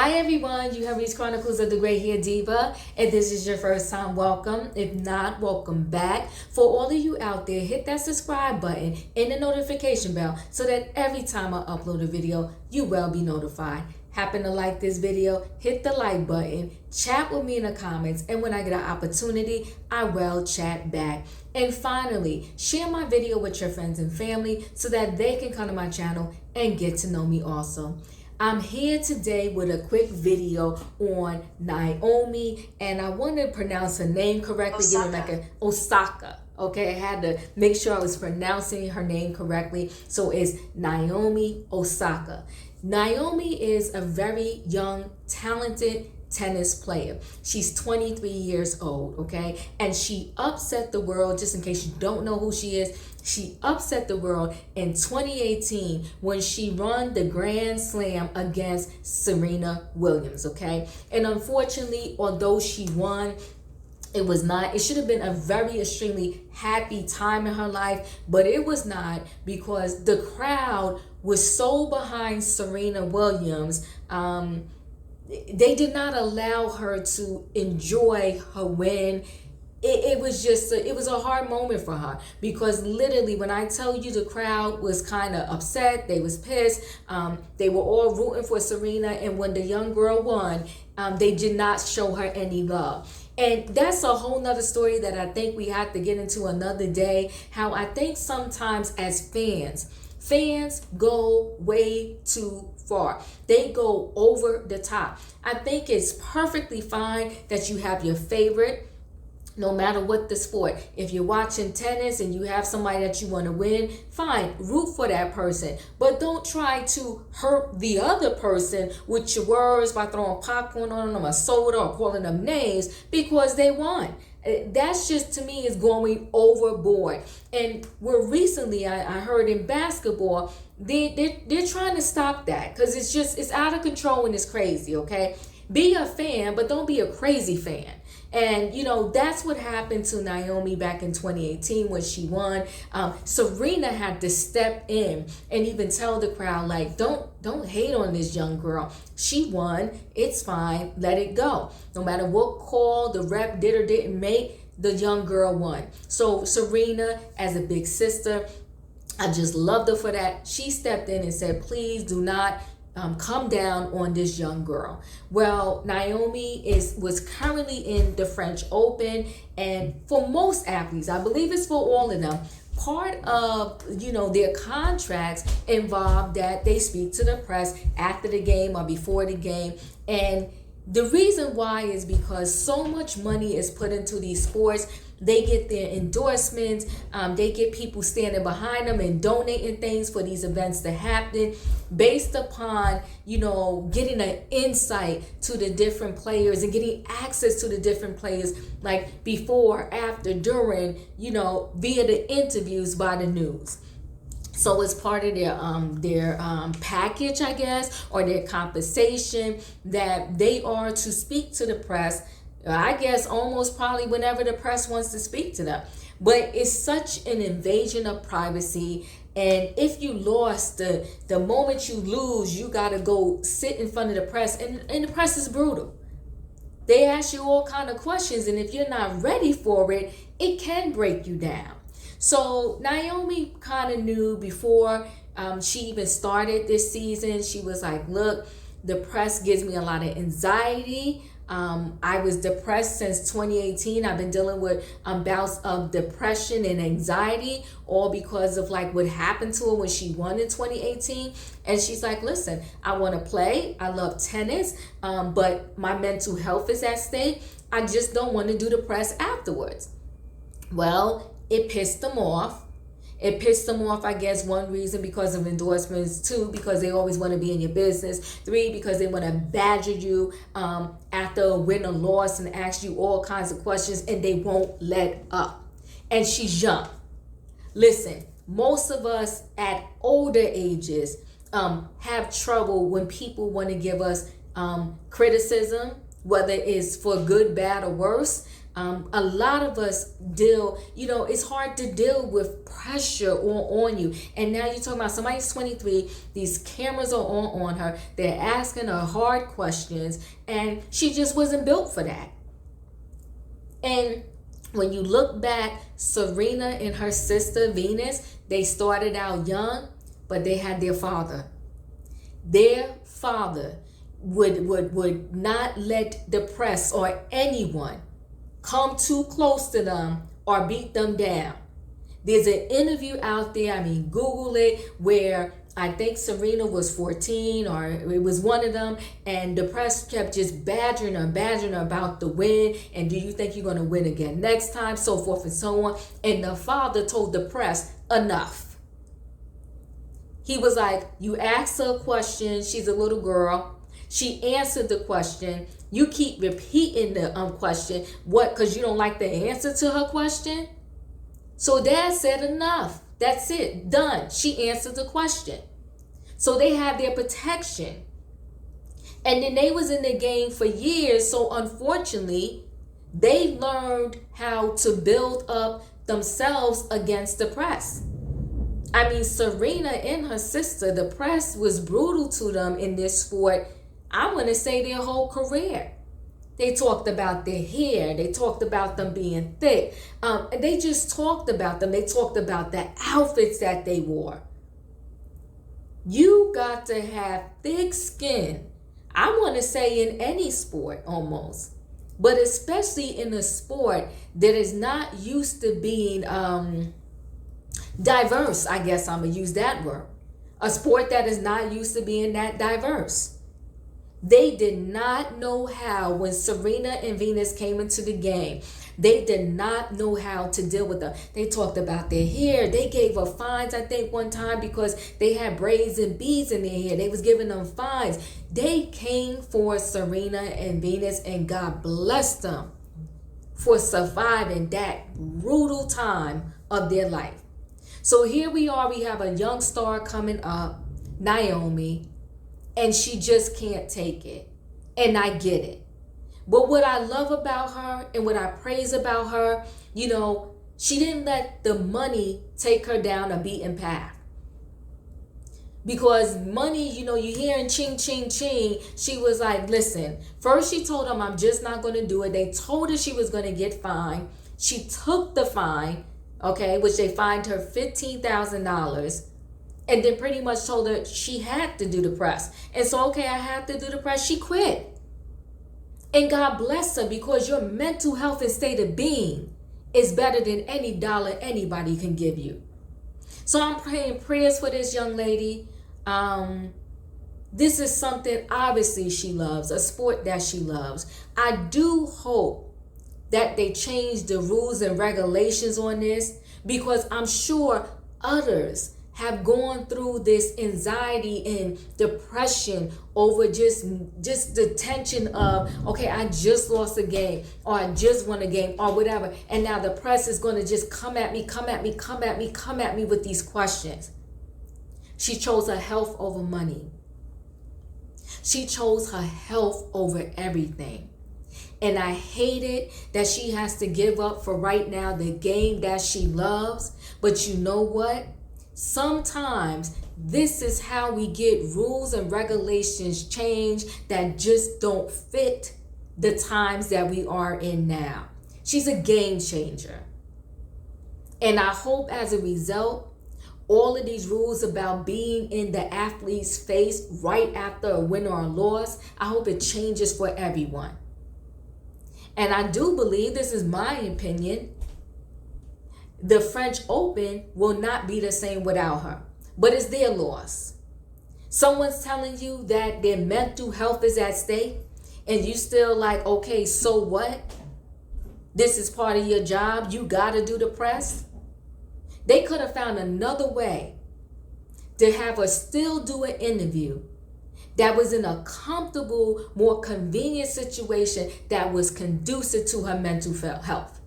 Hi everyone, you have reached Chronicles of the Great Hair Diva. If this is your first time, welcome. If not, welcome back. For all of you out there, hit that subscribe button and the notification bell so that every time I upload a video, you will be notified. Happen to like this video, hit the like button, chat with me in the comments, and when I get an opportunity, I will chat back. And finally, share my video with your friends and family so that they can come to my channel and get to know me also. I'm here today with a quick video on Naomi, and I want to pronounce her name correctly. Osaka. Okay, I had to make sure I was pronouncing her name correctly. So it's Naomi Osaka. Naomi is a very young, talented tennis player. She's 23 years old, okay? And she upset the world, just in case you don't know who she is. She upset the world in 2018 when she won the Grand Slam against Serena Williams, okay? And unfortunately, although she won, it should have been a very extremely happy time in her life, but it was not, because the crowd was so behind Serena Williams. They did not allow her to enjoy her win. It was a hard moment for her, because literally when I tell you the crowd was kind of upset, they was pissed, they were all rooting for Serena, and when the young girl won, they did not show her any love. And that's a whole nother story that I think we have to get into another day. How I think sometimes as fans go way too far. They go over the top. I think it's perfectly fine that you have your favorite, no matter what the sport. If you're watching tennis and you have somebody that you want to win, fine, root for that person. But don't try to hurt the other person with your words by throwing popcorn on them, a soda, or calling them names because they won. That's just, to me, is going overboard. And recently I heard in basketball, they're trying to stop that, because it's out of control and it's crazy, okay? Be a fan, but don't be a crazy fan. And, that's what happened to Naomi back in 2018 when she won. Serena had to step in and even tell the crowd, like, don't hate on this young girl. She won. It's fine. Let it go. No matter what call the rep did or didn't make, the young girl won. So Serena, as a big sister, I just loved her for that. She stepped in and said, please do not come down on this young girl. Well, Naomi was currently in the French Open, and for most athletes, I believe it's for all of them, part of their contracts involve that they speak to the press after the game or before the game. And the reason why is because so much money is put into these sports. They get their endorsements, they get people standing behind them and donating things for these events to happen, based upon getting an insight to the different players and getting access to the different players, like before, after, during, via the interviews by the news. So it's part of their package, I guess, or their compensation, that they are to speak to the press, I guess almost probably whenever the press wants to speak to them. But it's such an invasion of privacy. And if you lost, the moment you lose, you got to go sit in front of the press. And the press is brutal. They ask you all kind of questions. And if you're not ready for it, it can break you down. So Naomi kind of knew before she even started this season. She was like, look, the press gives me a lot of anxiety. I was depressed since 2018. I've been dealing with bouts of depression and anxiety, all because of what happened to her when she won in 2018. And she's like, listen, I want to play. I love tennis, but my mental health is at stake. I just don't want to do the press afterwards. Well, it pissed them off. It pissed them off, I guess, one reason because of endorsements, 2, because they always want to be in your business, 3, because they want to badger you after a win or loss and ask you all kinds of questions, and they won't let up. And she's young. Listen, most of us at older ages have trouble when people want to give us criticism, whether it's for good, bad, or worse. A lot of us deal, it's hard to deal with pressure on you. And now you're talking about somebody's 23, these cameras are on her, they're asking her hard questions, and she just wasn't built for that. And when you look back, Serena and her sister Venus, they started out young, but they had their father. Their father would not let the press or anyone come too close to them or beat them down. There's an interview out there, Google it, where I think Serena was 14 or it was one of them, and the press kept just badgering her about the win, and do you think you're going to win again next time, so forth and so on. And the father told the press, enough. He was like, you asked her a question, she's a little girl, she answered the question, you keep repeating the question, what, because you don't like the answer to her question? So dad said enough. That's it. Done. She answered the question. So they had their protection. And then they was in the game for years. So unfortunately, they learned how to build up themselves against the press. Serena and her sister, the press was brutal to them in this sport. I want to say their whole career. They talked about their hair. They talked about them being thick. They just talked about them. They talked about the outfits that they wore. You got to have thick skin. I want to say in any sport almost. But especially in a sport that is not used to being diverse, I guess I'm going to use that word. A sport that is not used to being that diverse. They did not know how, when Serena and Venus came into the game, they did not know how to deal with them. They talked about their hair. They gave her fines, I think, one time because they had braids and beads in their hair. They was giving them fines. They came for Serena and Venus, and God bless them for surviving that brutal time of their life. So here we are. We have a young star coming up, Naomi, and she just can't take it. And I get it. But what I love about her and what I praise about her, she didn't let the money take her down a beaten path. Because money, you hearing ching, ching, ching. She was like, listen, first she told them, I'm just not going to do it. They told her she was going to get fined. She took the fine, okay, which they fined her $15,000. And then pretty much told her she had to do the press. And so, okay, I have to do the press. She quit. And God bless her, because your mental health and state of being is better than any dollar anybody can give you. So I'm praying prayers for this young lady. This is something obviously she loves, a sport that she loves. I do hope that they change the rules and regulations on this, because I'm sure others have gone through this anxiety and depression over just the tension of, okay, I just lost a game, or I just won a game, or whatever. And now the press is going to just come at me with these questions. She chose her health over money. She chose her health over everything. And I hate it that she has to give up for right now the game that she loves. But you know what? Sometimes this is how we get rules and regulations changed that just don't fit the times that we are in now. She's a game changer. And I hope as a result, all of these rules about being in the athlete's face right after a win or a loss, I hope it changes for everyone. And I do believe, this is my opinion, the French Open will not be the same without her. But it's their loss. Someone's telling you that their mental health is at stake, and you still like, okay, so what? This is part of your job. You got to do the press. They could have found another way to have her still do an interview that was in a comfortable, more convenient situation that was conducive to her mental health.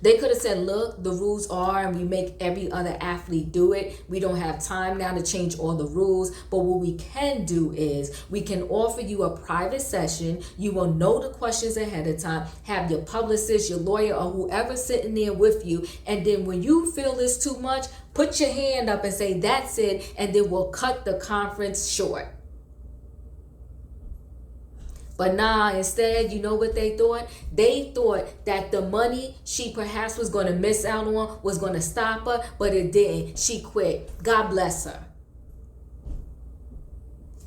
They could have said, look, the rules are, and we make every other athlete do it. We don't have time now to change all the rules. But what we can do is we can offer you a private session. You will know the questions ahead of time, have your publicist, your lawyer, or whoever sitting there with you. And then when you feel it's too much, put your hand up and say, that's it. And then we'll cut the conference short. But nah, instead, you know what they thought? They thought that the money she perhaps was going to miss out on was going to stop her, but it didn't. She quit. God bless her.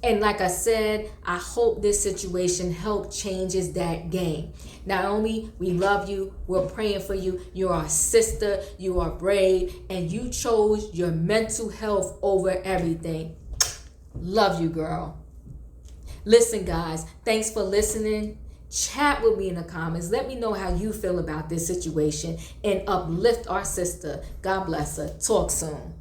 And like I said, I hope this situation helped changes that game. Naomi, we love you. We're praying for you. You're our sister. You are brave. And you chose your mental health over everything. Love you, girl. Listen, guys, thanks for listening. Chat with me in the comments. Let me know how you feel about this situation and uplift our sister. God bless her. Talk soon.